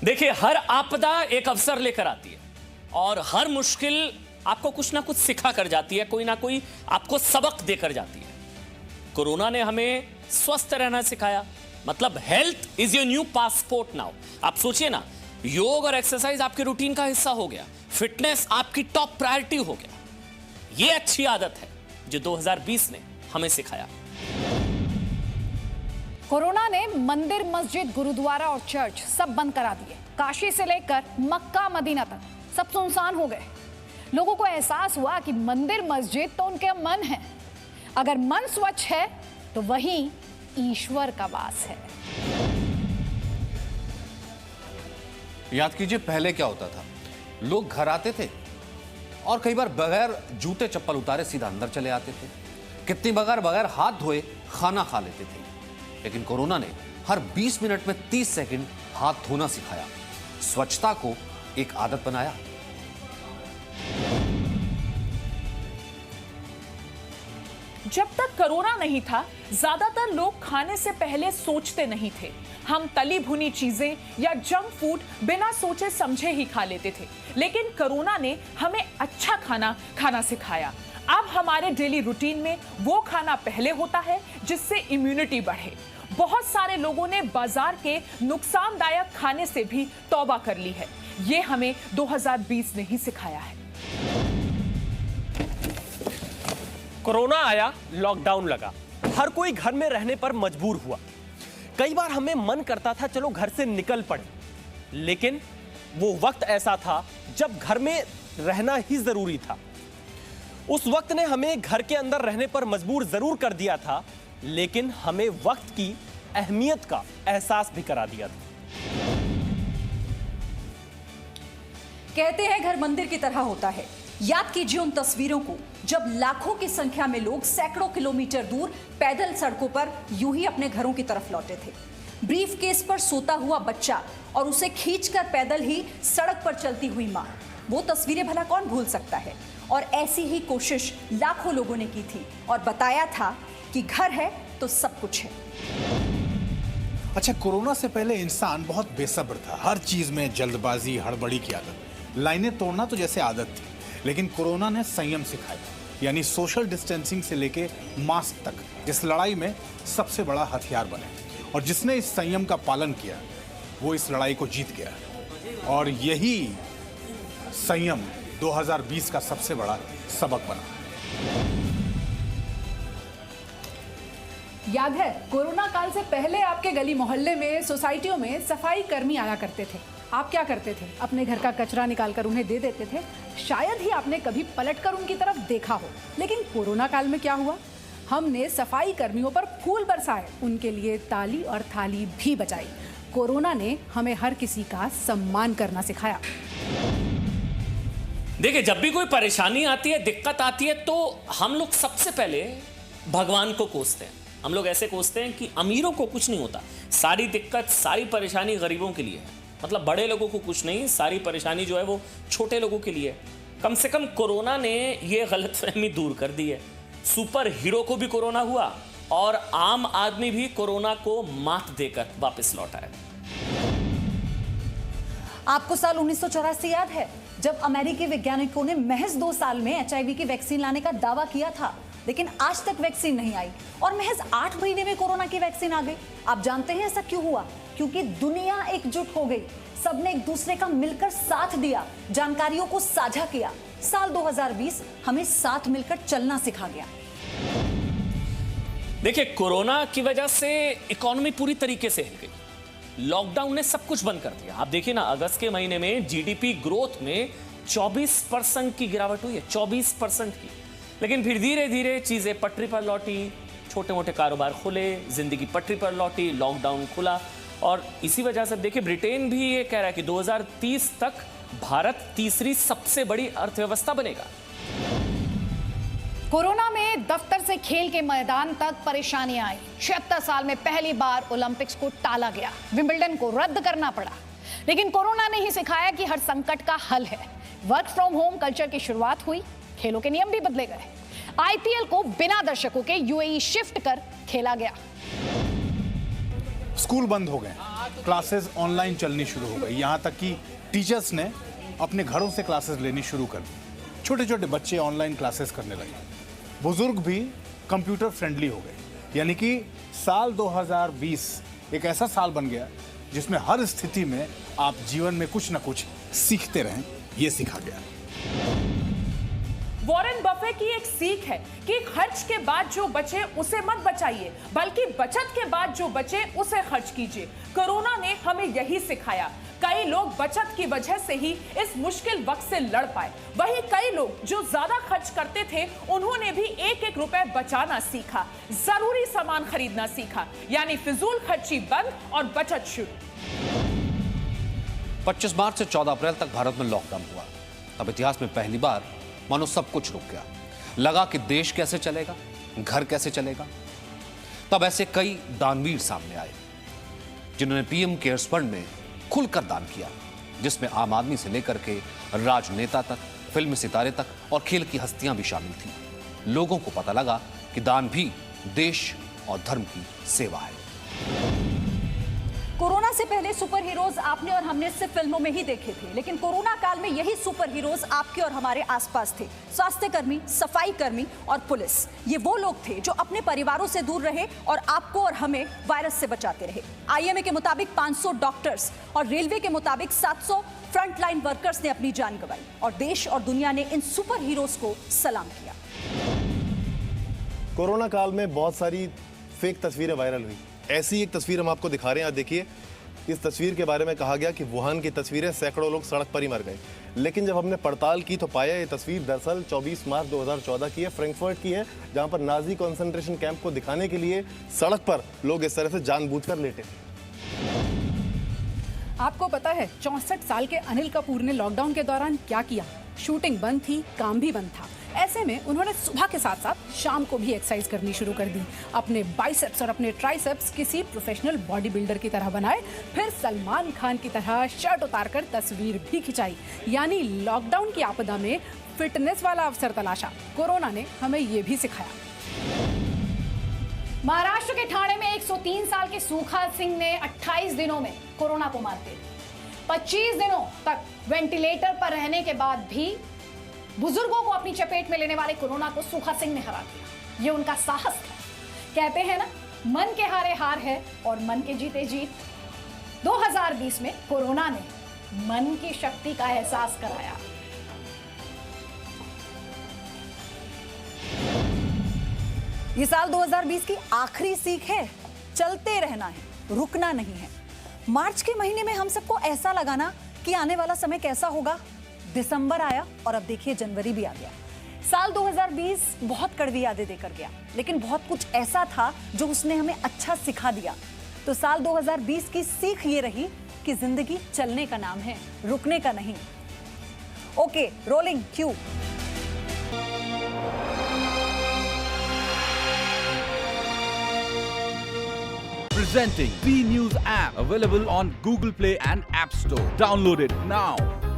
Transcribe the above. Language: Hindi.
देखिए, हर आपदा एक अवसर लेकर आती है और हर मुश्किल आपको कुछ ना कुछ सिखा कर जाती है, कोई ना कोई आपको सबक देकर जाती है। कोरोना ने हमें स्वस्थ रहना सिखाया, मतलब health is your new passport now. आप सोचिए ना, योग और एक्सरसाइज आपके रूटीन का हिस्सा हो गया, फिटनेस आपकी टॉप प्रायोरिटी हो गया। यह अच्छी आदत है जो 2020 ने हमें सिखाया। कोरोना ने मंदिर, मस्जिद, गुरुद्वारा और चर्च सब बंद करा दिए। काशी से लेकर मक्का मदीना तक सब सुनसान हो गए। लोगों को एहसास हुआ कि मंदिर, मस्जिद तो उनके मन है, अगर मन स्वच्छ है तो वहीं ईश्वर का वास है। याद कीजिए, पहले क्या होता था, लोग घर आते थे और कई बार बगैर जूते चप्पल उतारे सीधा अंदर चले आते थे। कितनी बगैर हाथ धोए खाना खा लेते थे। लेकिन कोरोना ने हर 20 मिनट में 30 सेकंड हाथ धोना सिखाया, स्वच्छता को एक आदत बनाया। जब तक कोरोना नहीं था, ज्यादातर लोग खाने से पहले सोचते नहीं थे। हम तली भुनी चीजें या जंक फूड बिना सोचे समझे ही खा लेते थे। लेकिन कोरोना ने हमें अच्छा खाना खाना सिखाया। अब हमारे डेली रूटीन में वो खाना पहले होता है जिससे इम्यूनिटी बढ़े। बहुत सारे लोगों ने बाजार के नुकसानदायक खाने से भी तौबा कर ली है। ये हमें 2020 ने ही सिखाया है। कोरोना आया, लॉकडाउन लगा, हर कोई घर में रहने पर मजबूर हुआ। कई बार हमें मन करता था चलो घर से निकल पड़े, लेकिन वो वक्त ऐसा था जब घर में रहना ही जरूरी था। उस वक्त ने हमें घर के अंदर रहने पर मजबूर जरूर कर दिया था, लेकिन हमें वक्त की अहमियत का एहसास भी करा दिया था। कहते हैं घर मंदिर की तरह होता है। याद कीजिए उन तस्वीरों को जब लाखों की संख्या में लोग सैकड़ों किलोमीटर दूर पैदल सड़कों पर यूं ही अपने घरों की तरफ लौटे थे। ब्रीफ केस पर सोता हुआ बच्चा और उसे खींचकर पैदल ही सड़क पर चलती हुई मां, वो तस्वीरें भला कौन भूल सकता है। और ऐसी ही कोशिश लाखों लोगों ने की थी और बताया था कि घर है तो सब कुछ है। अच्छा, कोरोना से पहले इंसान बहुत बेसब्र था, हर चीज में जल्दबाजी, हड़बड़ी की आदत, लाइनें तोड़ना तो जैसे आदत थी। लेकिन कोरोना ने संयम सिखाया, यानी सोशल डिस्टेंसिंग से लेके मास्क तक इस लड़ाई में सबसे बड़ा हथियार बने। और जिसने इस संयम का पालन किया वो इस लड़ाई को जीत गया। और यही संयम 2020 का सबसे बड़ा सबक बना। याद है, कोरोना काल से पहले आपके गली मोहल्ले में, सोसाइटियों में सफाई कर्मी आया करते थे। आप क्या करते थे? अपने घर का कचरा निकालकर उन्हें दे देते थे। शायद ही आपने कभी पलटकर उनकी तरफ देखा हो। लेकिन कोरोना काल में क्या हुआ? हमने सफाई कर्मियों पर फूल बरसाए, उनके लिए ताली और थाली भी बजाई। कोरोना ने हमें हर किसी का सम्मान करना सिखाया। देखिए, जब भी कोई परेशानी आती है, दिक्कत आती है, तो हम लोग सबसे पहले भगवान को कोसते हैं। हम लोग ऐसे कोसते हैं कि अमीरों को कुछ नहीं होता, सारी दिक्कत, सारी परेशानी गरीबों के लिए है। मतलब बड़े लोगों को कुछ नहीं, सारी परेशानी जो है वो छोटे लोगों के लिए। कम से कम कोरोना ने ये गलतफहमी दूर कर दी है। सुपर हीरो को भी कोरोना हुआ और आम आदमी भी कोरोना को मात देकर वापस लौटा है। आपको साल 1984 याद है, जब अमेरिकी वैज्ञानिकों ने महज 2 साल में HIV की वैक्सीन लाने का दावा किया था, लेकिन आज तक वैक्सीन नहीं आई और महज 8 महीने में कोरोना की वैक्सीन आ गई। आप जानते हैं ऐसा क्यों हुआ? क्योंकि दुनिया एकजुट हो गई, सबने एक दूसरे का मिलकर साथ दिया, जानकारियों को साझा किया। साल 2020 हमें साथ मिलकर चलना सिखा गया। देखिए, कोरोना की वजह से इकोनॉमी पूरी तरीके से हिल गई। लॉकडाउन ने सब कुछ बंद कर दिया। आप देखिए ना, अगस्त के महीने में जीडीपी ग्रोथ में 24% की गिरावट हुई है, 24% की। लेकिन फिर धीरे धीरे चीजें पटरी पर लौटी, छोटे मोटे कारोबार खुले, जिंदगी पटरी पर लौटी, लॉकडाउन खुला। और इसी वजह से देखिए, ब्रिटेन भी ये कह रहा है कि 2030 तक भारत तीसरी सबसे बड़ी अर्थव्यवस्था बनेगा। कोरोना में दफ्तर से खेल के मैदान तक परेशानियां आई। 76 साल में पहली बार ओलंपिक्स को टाला गया, विंबलडन को रद्द करना पड़ा। लेकिन कोरोना ने ही सिखाया कि हर संकट का हल है। वर्क फ्रॉम होम कल्चर की शुरुआत हुई, खेलों के नियम भी बदले गए। IPL को बिना दर्शकों के UAE शिफ्ट कर खेला गया। स्कूल बंद हो गए, क्लासेस ऑनलाइन चलनी शुरू हो गई, यहाँ तक कि टीचर्स ने अपने घरों से क्लासेस लेनी शुरू कर दी। छोटे छोटे बच्चे ऑनलाइन क्लासेस करने लगे, बुजुर्ग भी कंप्यूटर फ्रेंडली हो गए। यानी कि साल 2020 एक ऐसा साल बन गया जिसमें हर स्थिति में आप जीवन में कुछ ना कुछ सीखते रहें, ये सीखा गया। वॉरेन बफे की एक सीख है कि खर्च के बाद जो बचे उसे मत बचाइए, बल्कि बचत के बाद जो बचे उसे खर्च कीजिए। कोरोना ने हमें यही सिखाया। कई लोग बचत की वजह से ही इस मुश्किल वक्त से लड़ पाए, वहीं कई लोग जो ज्यादा खर्च करते थे उन्होंने भी एक एक रुपए बचाना सीखा, जरूरी सामान खरीदना सीखा, यानी फिजूल खर्ची बंद और बचत शुरू। 25 मार्च से 14 अप्रैल तक भारत में लॉकडाउन हुआ। तब इतिहास में पहली बार मानो सब कुछ रुक गया। लगा कि देश कैसे चलेगा, घर कैसे चलेगा। तब ऐसे कई दानवीर सामने आए जिन्होंने पीएम केयर्स फंड में खुलकर दान किया, जिसमें आम आदमी से लेकर के राजनेता तक, फिल्म सितारे तक और खेल की हस्तियां भी शामिल थी। लोगों को पता लगा कि दान भी देश और धर्म की सेवा है। कोरोना से पहले सुपर हीरोज आपने और हमने सिर्फ फिल्मों में ही देखे थे, लेकिन कोरोना काल में यही सुपर हीरोज आपके और हमारे आसपास थे। स्वास्थ्य कर्मी, सफाई कर्मी और पुलिस, ये वो लोग थे जो अपने परिवारों से दूर रहे और आपको और हमें वायरस से बचाते रहे। आईएमए के मुताबिक 500 डॉक्टर्स और रेलवे के मुताबिक 700 फ्रंटलाइन वर्कर्स ने अपनी जान गंवाई और देश और दुनिया ने इन सुपर हीरोज को सलाम किया। कोरोना काल में बहुत सारी फेक तस्वीरें वायरल हुई। ऐसी एक तस्वीर हम आपको दिखा रहे हैं, देखिए। इस तस्वीर के बारे में कहा गया कि वुहान की तस्वीरें, सैकड़ों लोग सड़क पर ही मर गए। लेकिन जब हमने पड़ताल की तो पाया ये तस्वीर दरअसल 24 मार्च 2014 की है, फ्रैंकफर्ट की है, जहां पर नाजी कंसंट्रेशन कैंप को दिखाने के लिए सड़क पर लोग इस तरह से जानबूझकर लेटे थे। आपको पता है 64 साल के अनिल कपूर ने लॉकडाउन के दौरान क्या किया? शूटिंग बंद थी, काम भी बंद था। ऐसे में उन्होंने सुबह के साथ साथ शाम को भी एक्सरसाइज करनी शुरू कर दी। अपने बाइसेप्स और अपने ट्राइसेप्स किसी प्रोफेशनल बॉडी बिल्डर की तरह बनाए, फिर सलमान खान की तरह शर्ट उतारकर तस्वीर भी खिंचाई। यानी लॉकडाउन की आपदा में फिटनेस वाला अवसर तलाशा। कोरोना ने हमें ये भी सिखाया। महाराष्ट्र के ठाणे में 103 साल के सुखा सिंह ने 28 दिनों में कोरोना को मात दी। 25 दिनों तक वेंटिलेटर पर रहने के बाद भी बुजुर्गों को अपनी चपेट में लेने वाले कोरोना को सुखा सिंह ने हरा दिया। ये उनका साहस था। कहते हैं ना, मन के हारे हार है और मन के जीते जीत। 2020 में कोरोना ने मन की शक्ति का एहसास कराया। ये साल 2020 की आखिरी सीख है, चलते रहना है, रुकना नहीं है। मार्च के महीने में हम सबको ऐसा लगा ना कि आने वाला समय कैसा होगा। दिसंबर आया और अब देखिए जनवरी भी आ गया। साल 2020 बहुत कड़वी यादें देकर गया, लेकिन बहुत कुछ ऐसा था जो उसने हमें अच्छा सिखा दिया। तो साल 2020 की सीख ये रही कि जिंदगी चलने का नाम है, रुकने का नहीं। Okay, rolling Q. Presenting B News app, available on Google Play and App Store. Download it now.